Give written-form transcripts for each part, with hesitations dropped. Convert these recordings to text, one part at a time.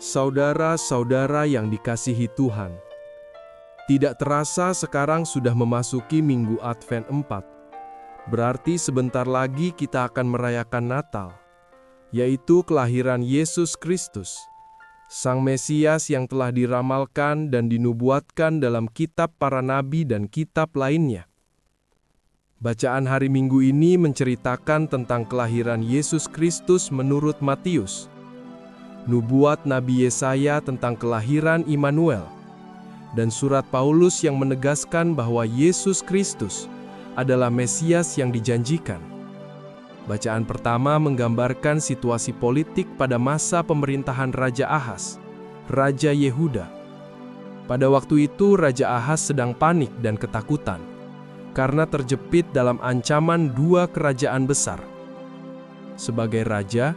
Saudara-saudara yang dikasihi Tuhan, tidak terasa sekarang sudah memasuki Minggu Advent 4. Berarti sebentar lagi kita akan merayakan Natal, yaitu kelahiran Yesus Kristus, Sang Mesias yang telah diramalkan dan dinubuatkan dalam kitab para nabi dan kitab lainnya. Bacaan hari Minggu ini menceritakan tentang kelahiran Yesus Kristus menurut Matius, nubuat Nabi Yesaya tentang kelahiran Immanuel, dan surat Paulus yang menegaskan bahwa Yesus Kristus adalah Mesias yang dijanjikan. Bacaan pertama menggambarkan situasi politik pada masa pemerintahan Raja Ahaz, Raja Yehuda. Pada waktu itu Raja Ahaz sedang panik dan ketakutan, karena terjepit dalam ancaman dua kerajaan besar. Sebagai raja,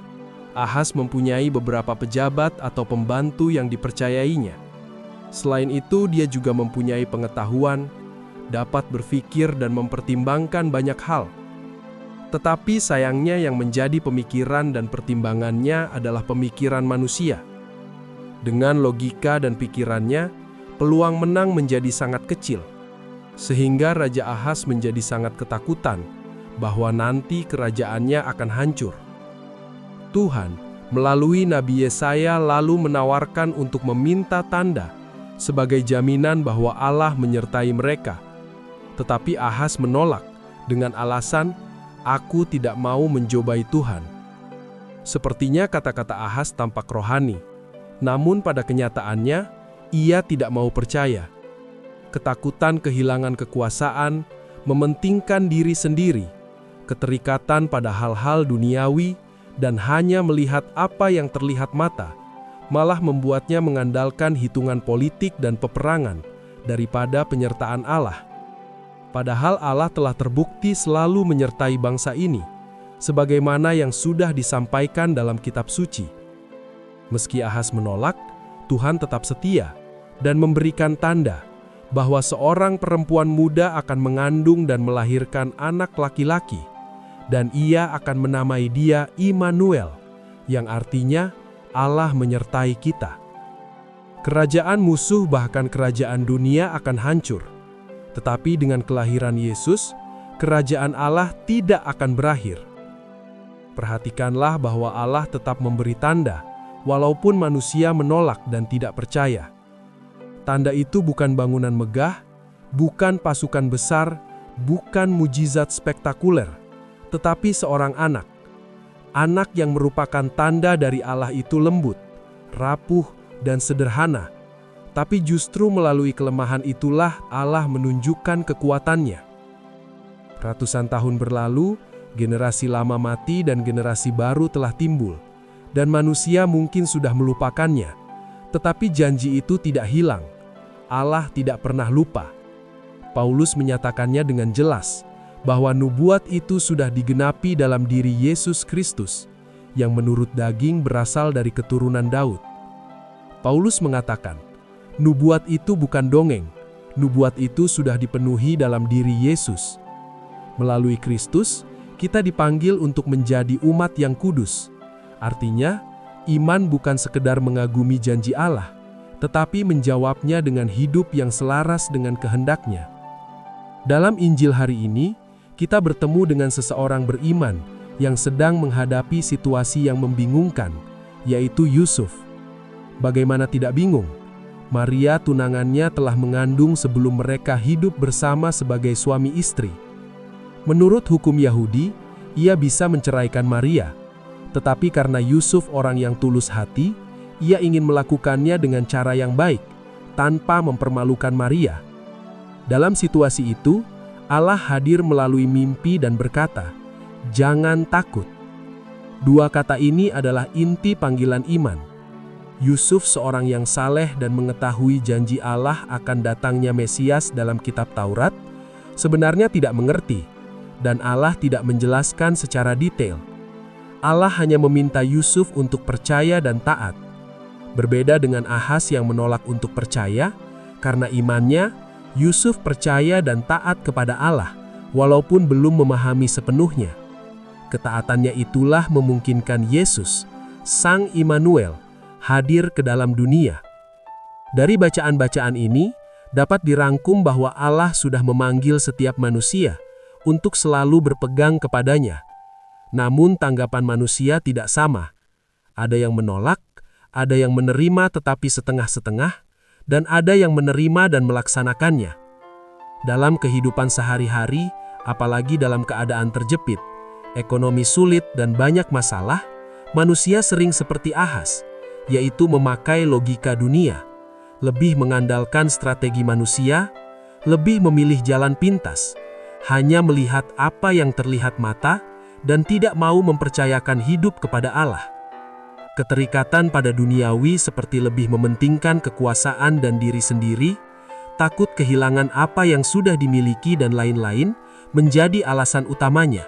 Ahaz mempunyai beberapa pejabat atau pembantu yang dipercayainya. Selain itu, dia juga mempunyai pengetahuan, dapat berpikir dan mempertimbangkan banyak hal. Tetapi sayangnya yang menjadi pemikiran dan pertimbangannya adalah pemikiran manusia. Dengan logika dan pikirannya, peluang menang menjadi sangat kecil. Sehingga Raja Ahaz menjadi sangat ketakutan bahwa nanti kerajaannya akan hancur. Tuhan melalui Nabi Yesaya lalu menawarkan untuk meminta tanda sebagai jaminan bahwa Allah menyertai mereka. Tetapi Ahaz menolak dengan alasan, "Aku tidak mau mencobai Tuhan." Sepertinya kata-kata Ahaz tampak rohani, namun pada kenyataannya ia tidak mau percaya. Ketakutan kehilangan kekuasaan, mementingkan diri sendiri, keterikatan pada hal-hal duniawi, dan hanya melihat apa yang terlihat mata, malah membuatnya mengandalkan hitungan politik dan peperangan daripada penyertaan Allah. Padahal Allah telah terbukti selalu menyertai bangsa ini, sebagaimana yang sudah disampaikan dalam kitab suci. Meski Ahaz menolak, Tuhan tetap setia dan memberikan tanda bahwa seorang perempuan muda akan mengandung dan melahirkan anak laki-laki, dan ia akan menamai dia Immanuel, yang artinya Allah menyertai kita. Kerajaan musuh bahkan kerajaan dunia akan hancur, tetapi dengan kelahiran Yesus, kerajaan Allah tidak akan berakhir. Perhatikanlah bahwa Allah tetap memberi tanda, walaupun manusia menolak dan tidak percaya. Tanda itu bukan bangunan megah, bukan pasukan besar, bukan mujizat spektakuler, tetapi seorang anak. Anak yang merupakan tanda dari Allah itu lembut, rapuh, dan sederhana. Tapi justru melalui kelemahan itulah Allah menunjukkan kekuatannya. Ratusan tahun berlalu, generasi lama mati dan generasi baru telah timbul, dan manusia mungkin sudah melupakannya. Tetapi janji itu tidak hilang. Allah tidak pernah lupa. Paulus menyatakannya dengan jelas, bahwa nubuat itu sudah digenapi dalam diri Yesus Kristus, yang menurut daging berasal dari keturunan Daud. Paulus mengatakan, nubuat itu bukan dongeng, nubuat itu sudah dipenuhi dalam diri Yesus. Melalui Kristus, kita dipanggil untuk menjadi umat yang kudus. Artinya, iman bukan sekedar mengagumi janji Allah, tetapi menjawabnya dengan hidup yang selaras dengan kehendak-Nya. Dalam Injil hari ini, kita bertemu dengan seseorang beriman yang sedang menghadapi situasi yang membingungkan, yaitu Yusuf. Bagaimana tidak bingung? Maria tunangannya telah mengandung sebelum mereka hidup bersama sebagai suami istri. Menurut hukum Yahudi, ia bisa menceraikan Maria, tetapi karena Yusuf orang yang tulus hati, ia ingin melakukannya dengan cara yang baik, tanpa mempermalukan Maria. Dalam situasi itu, Allah hadir melalui mimpi dan berkata, "Jangan takut." Dua kata ini adalah inti panggilan iman. Yusuf, seorang yang saleh dan mengetahui janji Allah akan datangnya Mesias dalam kitab Taurat, sebenarnya tidak mengerti, dan Allah tidak menjelaskan secara detail. Allah hanya meminta Yusuf untuk percaya dan taat. Berbeda dengan Ahaz yang menolak untuk percaya, karena imannya, Yusuf percaya dan taat kepada Allah, walaupun belum memahami sepenuhnya. Ketaatannya itulah memungkinkan Yesus, Sang Immanuel, hadir ke dalam dunia. Dari bacaan-bacaan ini, dapat dirangkum bahwa Allah sudah memanggil setiap manusia untuk selalu berpegang kepadanya. Namun tanggapan manusia tidak sama. Ada yang menolak, ada yang menerima tetapi setengah-setengah, dan ada yang menerima dan melaksanakannya. Dalam kehidupan sehari-hari, apalagi dalam keadaan terjepit, ekonomi sulit dan banyak masalah, manusia sering seperti Ahaz, yaitu memakai logika dunia, lebih mengandalkan strategi manusia, lebih memilih jalan pintas, hanya melihat apa yang terlihat mata, dan tidak mau mempercayakan hidup kepada Allah. Keterikatan pada duniawi seperti lebih mementingkan kekuasaan dan diri sendiri, takut kehilangan apa yang sudah dimiliki dan lain-lain, menjadi alasan utamanya.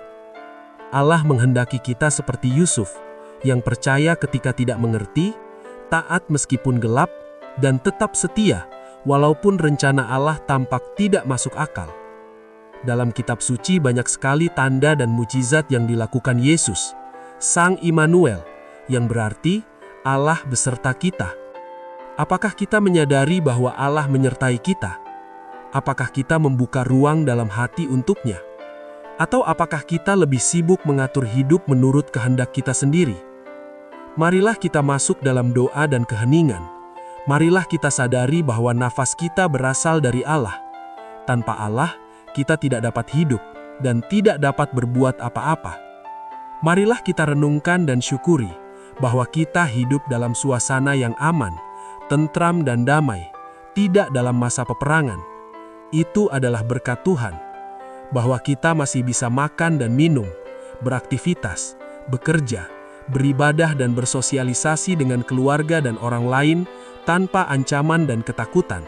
Allah menghendaki kita seperti Yusuf, yang percaya ketika tidak mengerti, taat meskipun gelap, dan tetap setia, walaupun rencana Allah tampak tidak masuk akal. Dalam kitab suci banyak sekali tanda dan mukjizat yang dilakukan Yesus, Sang Immanuel, yang berarti Allah beserta kita. Apakah kita menyadari bahwa Allah menyertai kita? Apakah kita membuka ruang dalam hati untuknya? Atau apakah kita lebih sibuk mengatur hidup menurut kehendak kita sendiri? Marilah kita masuk dalam doa dan keheningan. Marilah kita sadari bahwa nafas kita berasal dari Allah. Tanpa Allah, kita tidak dapat hidup dan tidak dapat berbuat apa-apa. Marilah kita renungkan dan syukuri bahwa kita hidup dalam suasana yang aman, tentram dan damai, tidak dalam masa peperangan. Itu adalah berkat Tuhan, bahwa kita masih bisa makan dan minum, beraktivitas, bekerja, beribadah dan bersosialisasi dengan keluarga dan orang lain tanpa ancaman dan ketakutan.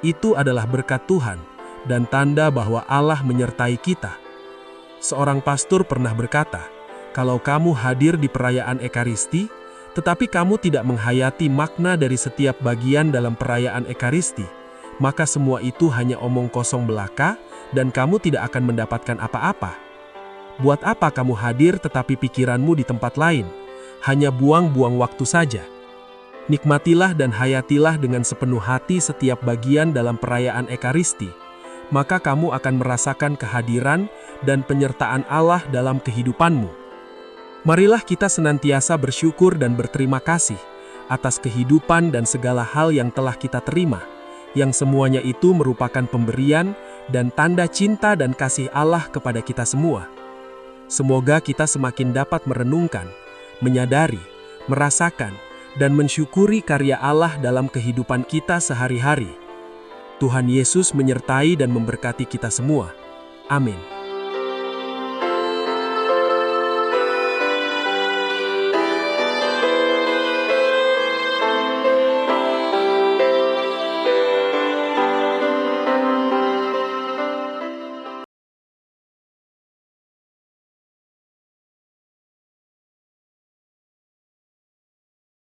Itu adalah berkat Tuhan dan tanda bahwa Allah menyertai kita. Seorang pastor pernah berkata, kalau kamu hadir di perayaan Ekaristi, tetapi kamu tidak menghayati makna dari setiap bagian dalam perayaan Ekaristi, maka semua itu hanya omong kosong belaka dan kamu tidak akan mendapatkan apa-apa. Buat apa kamu hadir tetapi pikiranmu di tempat lain? Hanya buang-buang waktu saja. Nikmatilah dan hayatilah dengan sepenuh hati setiap bagian dalam perayaan Ekaristi, maka kamu akan merasakan kehadiran dan penyertaan Allah dalam kehidupanmu. Marilah kita senantiasa bersyukur dan berterima kasih atas kehidupan dan segala hal yang telah kita terima, yang semuanya itu merupakan pemberian dan tanda cinta dan kasih Allah kepada kita semua. Semoga kita semakin dapat merenungkan, menyadari, merasakan, dan mensyukuri karya Allah dalam kehidupan kita sehari-hari. Tuhan Yesus menyertai dan memberkati kita semua. Amin.